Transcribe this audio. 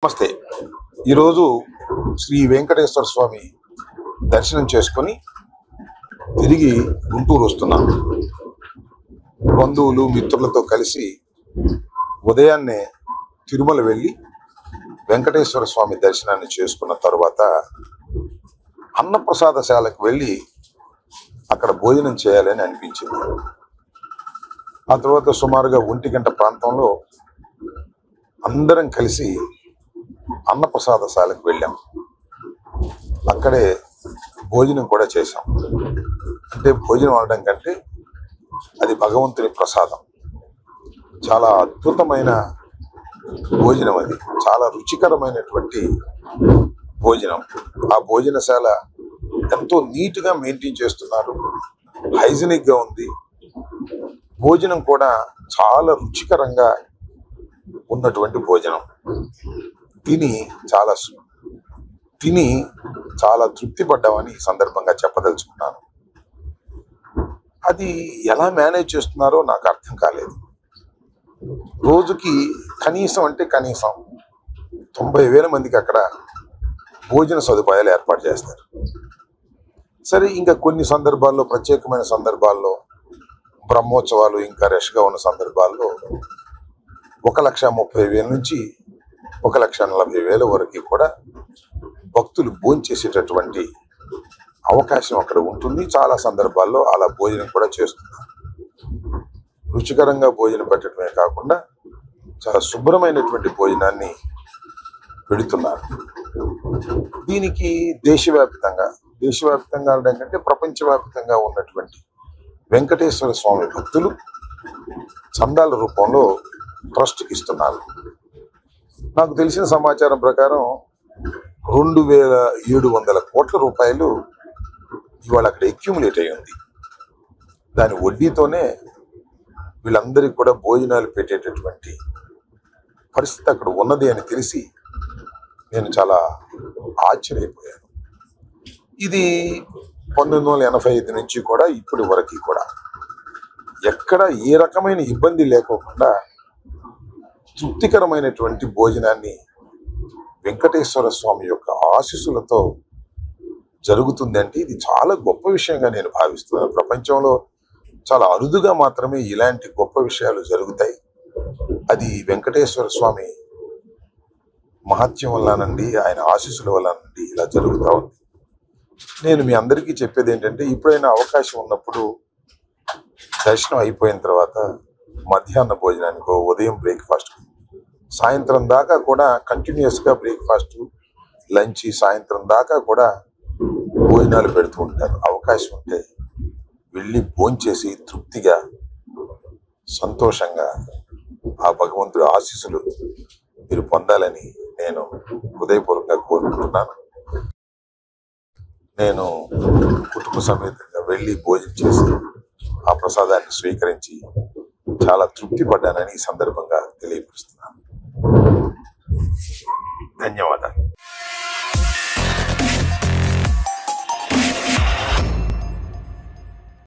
నమస్తే. ఈరోజు శ్రీ వెంకటేశ్వర స్వామి దర్శనం చేసుకొని తిరిగి గుంటూరు వస్తున్నాను. బంధువులు మిత్రులతో కలిసి ఉదయాన్నే తిరుమల వెళ్ళి వెంకటేశ్వర స్వామి దర్శనాన్ని చేసుకున్న తర్వాత అన్నప్రసాదశాలకు వెళ్ళి అక్కడ భోజనం చేయాలని అనిపించింది. ఆ తర్వాత సుమారుగా 1 గంట ప్రాంతంలో అందరం కలిసి అన్నప్రసాదశాలకు వెళ్ళాం. అక్కడే భోజనం కూడా చేశాం. అంటే భోజనం అనడం కంటే అది భగవంతుని ప్రసాదం. చాలా అద్భుతమైన భోజనం, అది చాలా రుచికరమైనటువంటి భోజనం. ఆ భోజనశాల ఎంతో నీట్గా మెయింటైన్ చేస్తున్నారు, హైజీనిక్గా ఉంది. భోజనం కూడా చాలా రుచికరంగా ఉన్నటువంటి భోజనం. తిని చాలా తృప్తి పడ్డామని ఈ సందర్భంగా చెప్పదలుచుకున్నాను. అది ఎలా మేనేజ్ చేస్తున్నారో నాకు అర్థం కాలేదు. రోజుకి కనీసం 90,000 మందికి అక్కడ భోజన సదుపాయాలు ఏర్పాటు చేస్తారు. సరే, ఇంకా కొన్ని సందర్భాల్లో, ప్రత్యేకమైన సందర్భాల్లో, బ్రహ్మోత్సవాలు ఇంకా రష్గా ఉన్న సందర్భాల్లో 1,30,000 నుంచి 1,40,000 వరకు కూడా భక్తులు భోంచేసేటటువంటి అవకాశం అక్కడ ఉంటుంది. చాలా సందర్భాల్లో అలా భోజనం కూడా చేస్తున్నారు. రుచికరంగా భోజనం పెట్టడమే కాకుండా చాలా శుభ్రమైనటువంటి భోజనాన్ని పెడుతున్నారు. దీనికి దేశవ్యాప్తంగా అనడం కంటే ప్రపంచవ్యాప్తంగా ఉన్నటువంటి వెంకటేశ్వర స్వామి భక్తులు చందాల రూపంలో ట్రస్ట్కి ఇస్తున్నారు. నాకు తెలిసిన సమాచారం ప్రకారం 2,700 కోట్ల రూపాయలు ఇవాళ అక్కడ అక్యుములేట్ అయి ఉంది. దాని వడ్డీతోనే వీళ్ళందరికీ కూడా భోజనాలు పెట్టేటటువంటి పరిస్థితి అక్కడ ఉన్నది అని తెలిసి నేను చాలా ఆశ్చర్యపోయాను. ఇది 1985 నుంచి కూడా ఇప్పటి వరకు కూడా ఎక్కడ ఏ రకమైన ఇబ్బంది లేకోకుండా తృప్తికరమైనటువంటి భోజనాన్ని వెంకటేశ్వర స్వామి యొక్క ఆశీస్సులతో జరుగుతుందంటే ఇది చాలా గొప్ప విషయంగా నేను భావిస్తున్నాను. ప్రపంచంలో చాలా అరుదుగా మాత్రమే ఇలాంటి గొప్ప విషయాలు జరుగుతాయి. అది వెంకటేశ్వర స్వామి మహత్యం వల్లనండి, ఆయన ఆశీస్సుల వల్లనండి ఇలా జరుగుతూ ఉంది. నేను మీ అందరికీ చెప్పేది ఏంటంటే, ఎప్పుడైనా అవకాశం ఉన్నప్పుడు దర్శనం అయిపోయిన తర్వాత మధ్యాహ్న భోజనానికో, ఉదయం బ్రేక్ఫాస్ట్, సాయంత్రం దాకా కూడా కంటిన్యూస్గా బ్రేక్ఫాస్ట్, లంచ్, సాయంత్రం దాకా కూడా భోజనాలు పెడుతూ ఉంటారు. అవకాశం ఉంటే వెళ్ళి భోంచేసి తృప్తిగా సంతోషంగా ఆ భగవంతుడి ఆశీస్సులు మీరు పొందాలని నేను హృదయపూర్వకంగా కోరుకుంటున్నాను. నేను కుటుంబ సమేతంగా వెళ్ళి భోజనం చేసి ఆ ప్రసాదాన్ని స్వీకరించి చాలా తృప్తి పడ్డానని ఈ సందర్భంగా తెలియపరుస్తున్నాను.